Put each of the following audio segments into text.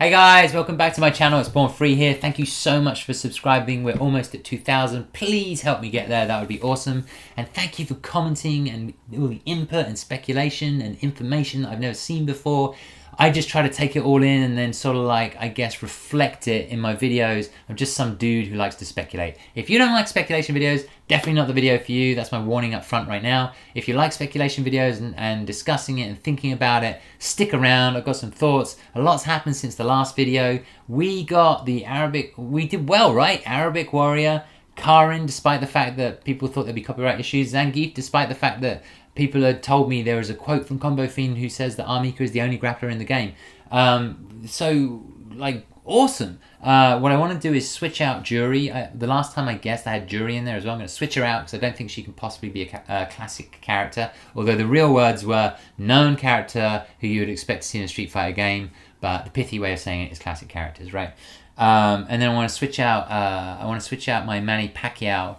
Hey guys, welcome back to my channel. It's Born Free here. Thank you so much for subscribing. We're almost at 2,000. Please help me get there. That would be awesome. And thank you for commenting and all the input and speculation and information that I've never seen before. I just try to take it all in and then sort of like, I guess, reflect it in my videos. I'm just some dude who likes to speculate. If you don't like speculation videos, definitely not the video for you. That's my warning up front right now. If you like speculation videos and discussing it and thinking about it, stick around. I've got some thoughts. A lot's happened since the last video. We got the Arabic, we did well, right? Arabic Warrior, Karin, despite the fact that people thought there'd be copyright issues. Zangief, despite the fact that people had told me there was a quote from Combo Fiend who says that Armika is the only grappler in the game. So, like, awesome. What I want to do is switch out Jury. The last time I guessed I had Jury in there as well. I'm going to switch her out because I don't think she can possibly be a classic character. Although the real words were known character who you would expect to see in a Street Fighter game. But the pithy way of saying it is classic characters, right? And then I want to switch out. My Manny Pacquiao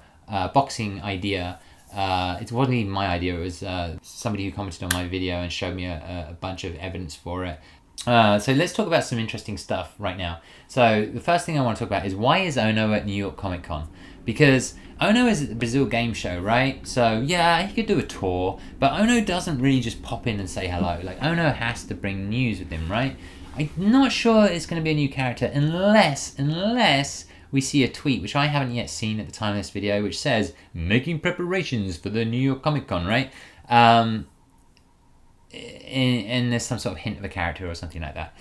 boxing idea. It wasn't even my idea. It was somebody who commented on my video and showed me a bunch of evidence for it. So let's talk about some interesting stuff right now. So the first thing I want to talk about is, why is Ono at New York Comic Con? Because Ono is at the Brazil Game Show, right? So yeah, he could do a tour, but Ono doesn't really just pop in and say hello. Like, Ono has to bring news with him, right? I'm not sure it's going to be a new character unless we see a tweet, which I haven't yet seen at the time of this video, which says, making preparations for the New York Comic Con, right? And there's some sort of hint of a character or something like that.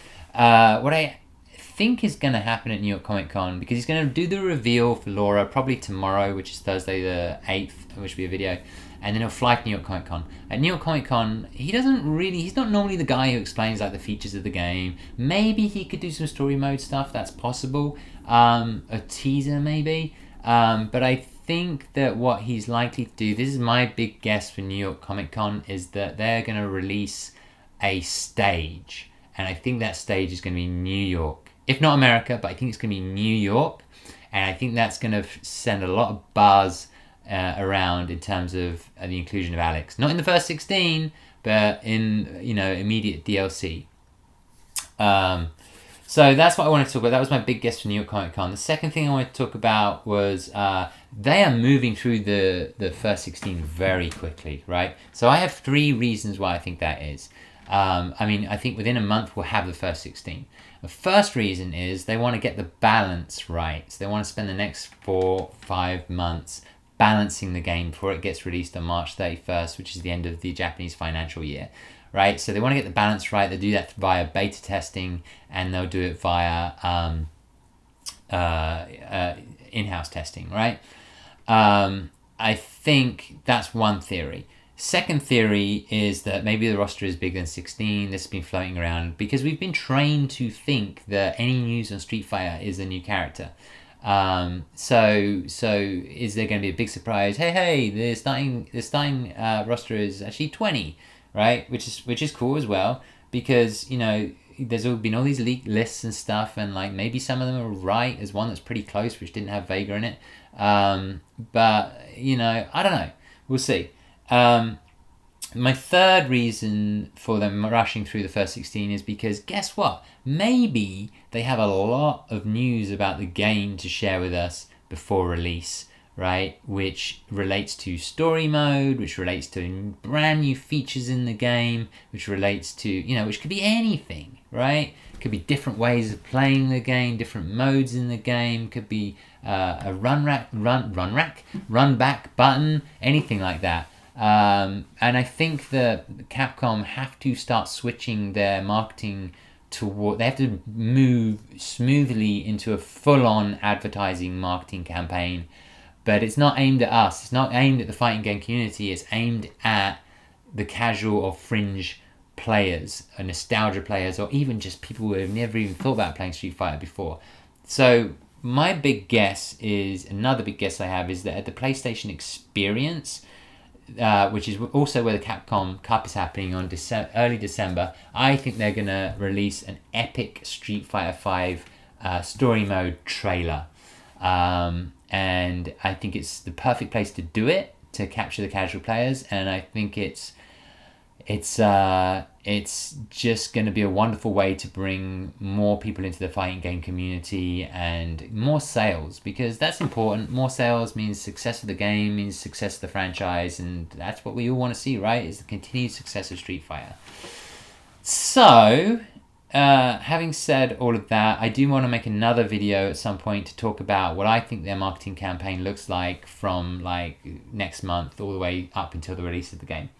What I think is going to happen at New York Comic Con, because he's going to do the reveal for Laura probably tomorrow, which is Thursday the 8th, which will be a video, and then he'll fly to New York Comic Con. At New York Comic Con, he's not normally the guy who explains like the features of the game. Maybe he could do some story mode stuff, that's possible. A teaser maybe. But I think that what he's likely to do, this is my big guess for New York Comic Con, is that they're going to release a stage. And I think that stage is going to be New York. If not America, but I think it's going to be New York. And I think that's going to send a lot of buzz around in terms of the inclusion of Alex. Not in the first 16, but in, immediate DLC. So that's what I wanted to talk about. That was my big guess for New York Comic Con. The second thing I wanted to talk about was they are moving through the first 16 very quickly, right? So I have 3 reasons why I think that is. I think within a month we'll have the first 16. The first reason is they want to get the balance right. So they want to spend the next 4-5 months balancing the game before it gets released on March 31st, which is the end of the Japanese financial year. Right, so they want to get the balance right. They do that via beta testing, and they'll do it via in-house testing, right? I think that's one theory. Second theory is that maybe the roster is bigger than 16. This has been floating around because we've been trained to think that any news on Street Fighter is a new character. So is there going to be a big surprise? Hey, the starting roster is actually 20. Right, which is cool as well, because there's been all these leaked lists and stuff, and like maybe some of them are right. There's one that's pretty close, which didn't have Vega in it, but I don't know. We'll see. My third reason for them rushing through the first 16 is because, guess what? Maybe they have a lot of news about the game to share with us before release. Right, which relates to story mode, which relates to brand new features in the game, which relates to, which could be anything, right? It could be different ways of playing the game, different modes in the game, could be a run back button, anything like that. And I think that Capcom have to start switching their marketing they have to move smoothly into a full-on advertising marketing campaign. But it's not aimed at us. It's not aimed at the fighting game community. It's aimed at the casual or fringe players, or nostalgia players, or even just people who have never even thought about playing Street Fighter before. So my big guess is, another big guess I have, is that at the PlayStation Experience, which is also where the Capcom Cup is happening on early December, I think they're going to release an epic Street Fighter 5 story mode trailer. And I think it's the perfect place to do it, to capture the casual players. And I think it's it's just going to be a wonderful way to bring more people into the fighting game community and more sales, because that's important. More sales means success of the game, means success of the franchise, and that's what we all want to see, right? Is the continued success of Street Fighter. So, having said all of that, I do want to make another video at some point to talk about what I think their marketing campaign looks like from like next month all the way up until the release of the game.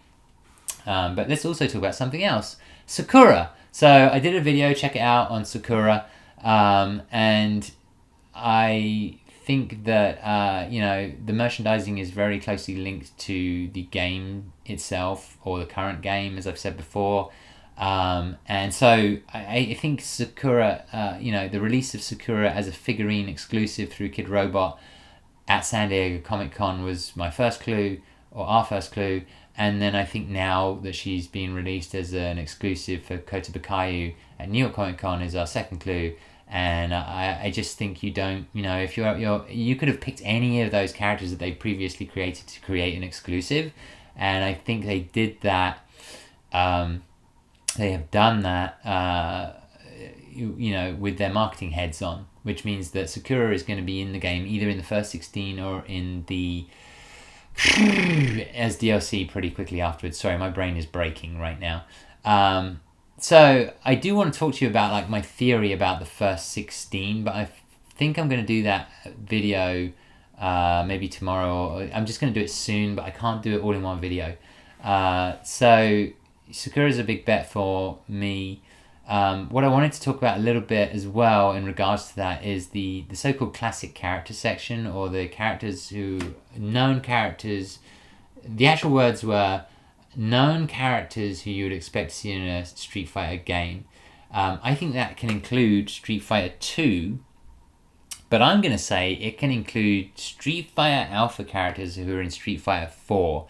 But let's also talk about something else. Sakura. So I did a video, check it out, on Sakura. And I think that, the merchandising is very closely linked to the game itself, or the current game, as I've said before. And so I think Sakura, the release of Sakura as a figurine exclusive through Kid Robot at San Diego Comic-Con was my first clue, or our first clue. And then I think now that she's been released as an exclusive for Kota Bukayu at New York Comic Con is our second clue. And I just think you don't, if you could have picked any of those characters that they previously created to create an exclusive. And I think they did that, they have done that, with their marketing heads on, which means that Sakura is going to be in the game either in the first 16 or in the as DLC pretty quickly afterwards. Sorry, my brain is breaking right now. So I do want to talk to you about like my theory about the first 16, but I think I'm going to do that video maybe tomorrow. Or I'm just going to do it soon, but I can't do it all in one video. So Sakura is a big bet for me. What I wanted to talk about a little bit as well in regards to that is the so-called classic character section, or the known characters. The actual words were known characters who you would expect to see in a Street Fighter game. I think that can include Street Fighter 2, but I'm going to say it can include Street Fighter Alpha characters who are in Street Fighter 4.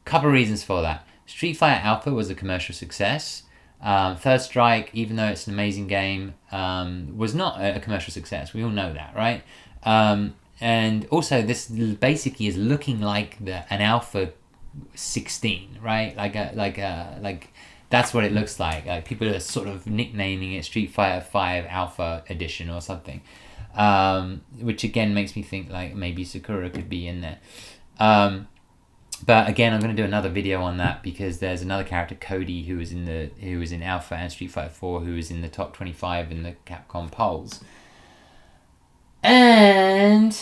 Couple reasons for that. Street Fighter Alpha was a commercial success. Third Strike, even though it's an amazing game, was not a commercial success. We all know that, right? And also, this basically is looking like an Alpha 16, right? Like that's what it looks like. Like people are sort of nicknaming it Street Fighter 5 Alpha Edition or something, which again makes me think like maybe Sakura could be in there. But again, I'm going to do another video on that, because there's another character, Cody, who was in Alpha and Street Fighter 4, who was in the top 25 in the Capcom polls. And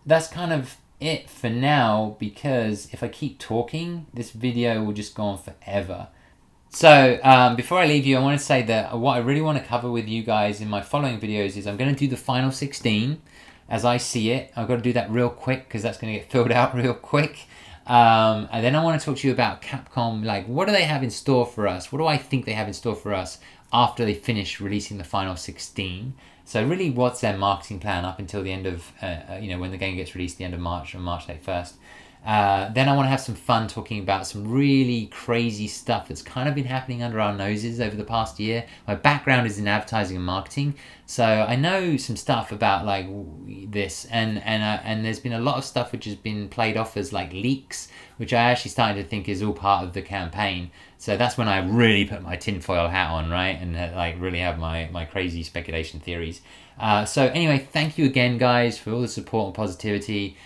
that's kind of it for now, because if I keep talking, this video will just go on forever. So before I leave you, I want to say that what I really want to cover with you guys in my following videos is I'm going to do the final 16 as I see it. I've got to do that real quick, because that's going to get filled out real quick. And then I want to talk to you about Capcom, like what do they have in store for us? What do I think they have in store for us after they finish releasing the final 16? So really, what's their marketing plan up until the end of, when the game gets released, the end of March, on March 31st. Then I want to have some fun talking about some really crazy stuff that's kind of been happening under our noses over the past year. My background is in advertising and marketing, so I know some stuff about like this, and there's been a lot of stuff which has been played off as like leaks, which I actually started to think is all part of the campaign. So that's when I really put my tinfoil hat on, right, and like really have my crazy speculation theories. So anyway, thank you again, guys, for all the support and positivity.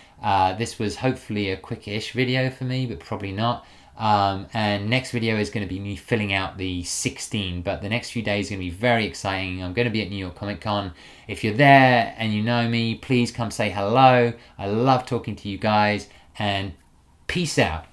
This was hopefully a quick-ish video for me, but probably not. And next video is going to be me filling out the 16, but the next few days are going to be very exciting. I'm going to be at New York Comic Con. If you're there and you know me, please come say hello. I love talking to you guys, and peace out.